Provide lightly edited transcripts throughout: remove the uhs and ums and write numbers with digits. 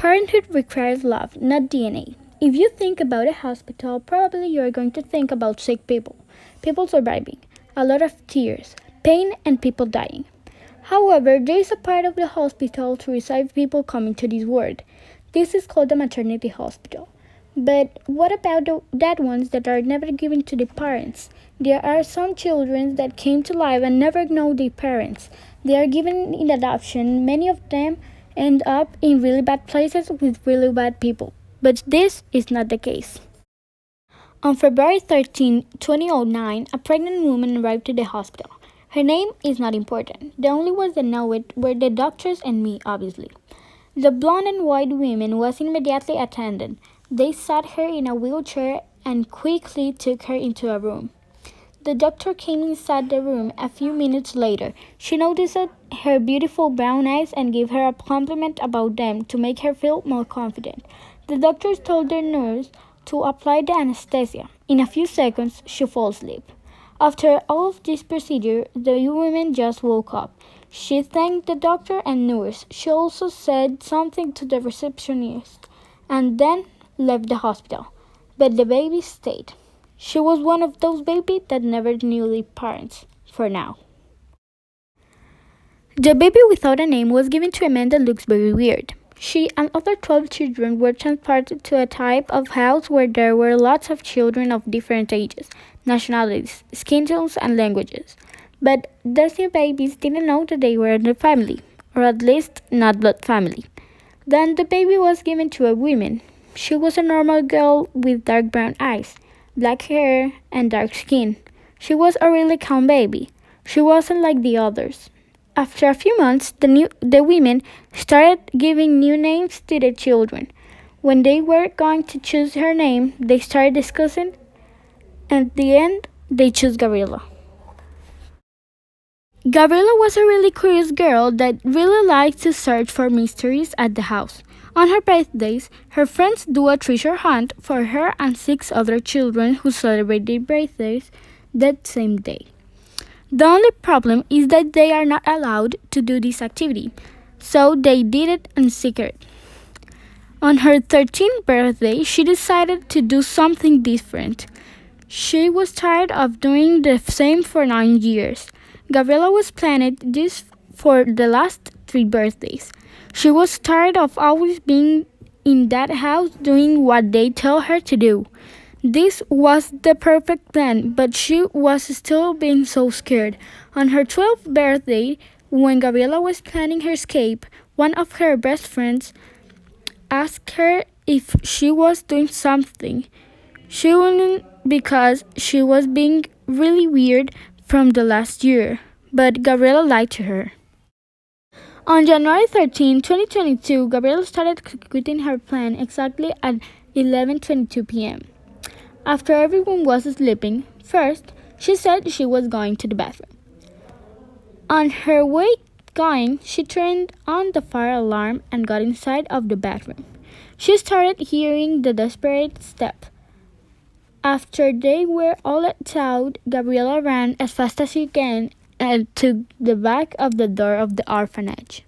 Parenthood requires love, not DNA. If you think about a hospital, probably you are going to think about sick people, people surviving, a lot of tears, pain, and people dying. However, there is a part of the hospital to receive people coming to this world. This is called the maternity hospital. But what about the dead ones that are never given to the parents? There are some children that came to life and never know their parents. They are given in adoption. Many of them end up in really bad places with really bad people. But this is not the case. On February 13, 2009, a pregnant woman arrived to the hospital. Her name is not important. The only ones that know it were the doctors and me, obviously. The blonde and white woman was immediately attended. They sat her in a wheelchair and quickly took her into a room. The doctor came inside the room a few minutes later. She noticed her beautiful brown eyes and gave her a compliment about them to make her feel more confident. The doctors told the nurse to apply the anesthesia. In a few seconds, she fell asleep. After all of this procedure, the woman just woke up. She thanked the doctor and nurse. She also said something to the receptionist and then left the hospital. But the baby stayed. She was one of those babies that never knew their parents, for now. The baby without a name was given to a man that looks very weird. She and other 12 children were transported to a type of house where there were lots of children of different ages, nationalities, skin tones, and languages. But those new babies didn't know that they were in the family, or at least not blood family. Then the baby was given to a woman. She was a normal girl with dark brown eyes, black hair, and dark skin. She was a really calm baby. She wasn't like the others. After a few months, the women started giving new names to the children. When they were going to choose her name, they started discussing. At the end, they chose Gabriela. Gabriela was a really curious girl that really liked to search for mysteries at the house. On her birthdays, her friends do a treasure hunt for her and 6 other children who celebrate their birthdays that same day. The only problem is that they are not allowed to do this activity, so they did it in secret. On her 13th birthday, she decided to do something different. She was tired of doing the same for 9 years. Gabriela was planning this for the last 3 birthdays. She was tired of always being in that house doing what they tell her to do. This was the perfect plan, but she was still being so scared. On her 12th birthday, when Gabriela was planning her escape, one of her best friends asked her if she was doing something. She wouldn't because she was being really weird from the last year, but Gabriela lied to her. On January 13, 2022, Gabriela started executing her plan exactly at 11:22 p.m. After everyone was sleeping, first, she said she was going to the bathroom. On her way going, she turned on the fire alarm and got inside of the bathroom. She started hearing the desperate step. After they were all out, Gabriela ran as fast as she can and to the back of the door of the orphanage.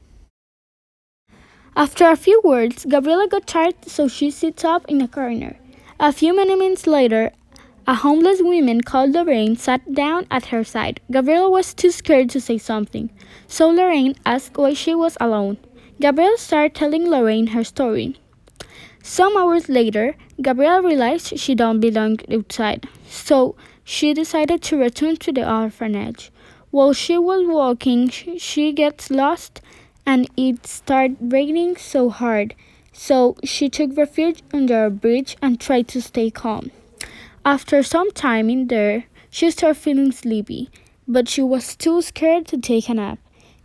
After a few words, Gabriela got tired, so she sits up in a corner. A few minutes later, a homeless woman called Lorraine sat down at her side. Gabriela was too scared to say something, so Lorraine asked why she was alone. Gabriela started telling Lorraine her story. Some hours later, Gabriela realized she don't belong outside, so she decided to return to the orphanage. While she was walking, she gets lost and it started raining so hard. So she took refuge under a bridge and tried to stay calm. After some time in there, she started feeling sleepy, but she was too scared to take a nap.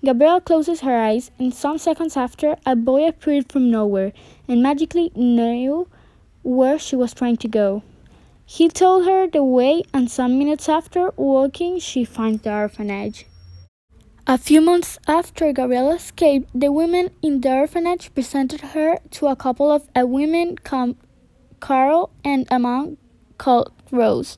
Gabriela closes her eyes, and some seconds after, a boy appeared from nowhere and magically knew where she was trying to go. He told her the way, and some minutes after walking, she finds the orphanage. A few months after Gabriela escaped, the women in the orphanage presented her to a couple of women called Carol and a man called Rose.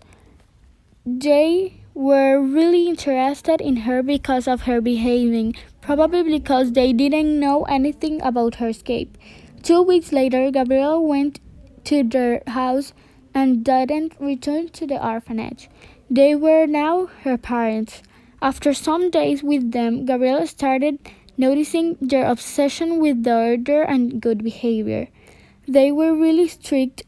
They were really interested in her because of her behaving, probably because they didn't know anything about her escape. 2 weeks later, Gabriela went to their house and didn't return to the orphanage. They were now her parents. After some days with them, Gabriela started noticing their obsession with the order and good behavior. They were really strict.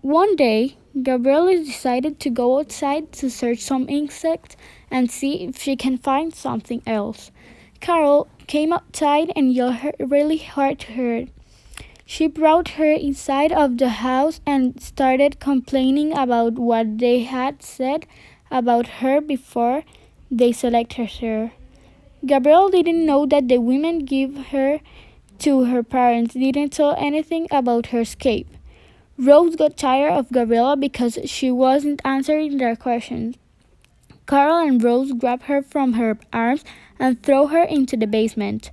One day, Gabriela decided to go outside to search some insects and see if she can find something else. Carol came outside and yelled really hard to her. She brought her inside of the house and started complaining about what they had said about her before they selected her. Gabrielle didn't know that the women gave her to her parents didn't tell anything about her escape. Rose got tired of Gabriella because she wasn't answering their questions. Carol and Rose grabbed her from her arms and threw her into the basement.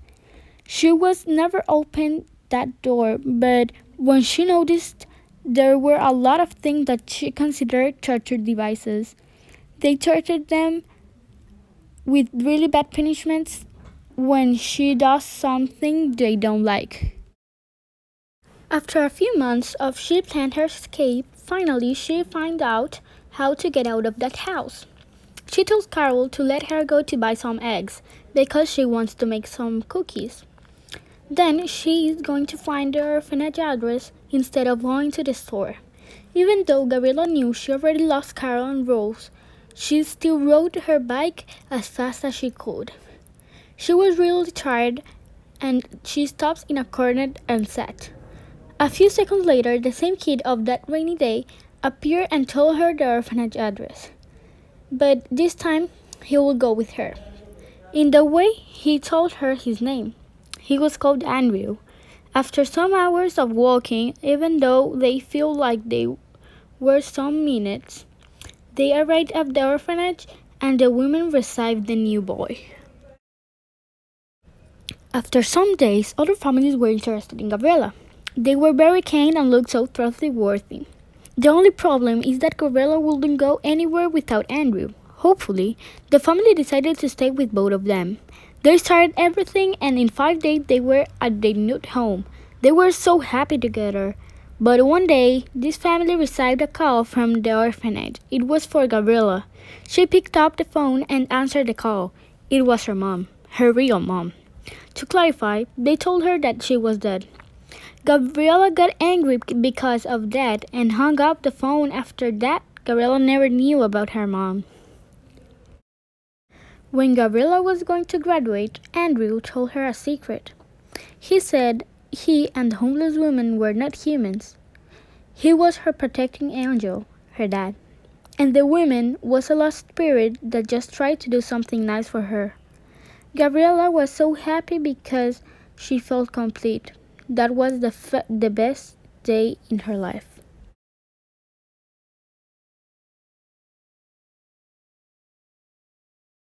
She was never opened that door, but when she noticed there were a lot of things that she considered torture devices. They tortured them with really bad punishments when she does something they don't like. After a few months of she planned her escape, finally she found out how to get out of that house. She told Carol to let her go to buy some eggs because she wants to make some cookies. Then she is going to find the orphanage address instead of going to the store. Even though Gabriela knew she already lost Carol and Rose, she still rode her bike as fast as she could. She was really tired and she stopped in a corner and sat. A few seconds later, the same kid of that rainy day appeared and told her the orphanage address. But this time, he would go with her. In the way, he told her his name. He was called Andrew. After some hours of walking, even though they feel like they were some minutes, they arrived at the orphanage and the women received the new boy. After some days, other families were interested in Gabriela. They were very kind and looked so trustworthy. The only problem is that Gabriela wouldn't go anywhere without Andrew. Hopefully, the family decided to stay with both of them. They started everything and in 5 days they were at their new home. They were so happy together. But one day, this family received a call from the orphanage. It was for Gabriela. She picked up the phone and answered the call. It was her mom, her real mom. To clarify, they told her that she was dead. Gabriela got angry because of that and hung up the phone. After that, Gabriela never knew about her mom. When Gabriela was going to graduate, Andrew told her a secret. He said he and the homeless woman were not humans. He was her protecting angel, her dad. And the woman was a lost spirit that just tried to do something nice for her. Gabriela was so happy because she felt complete. That was the best day in her life.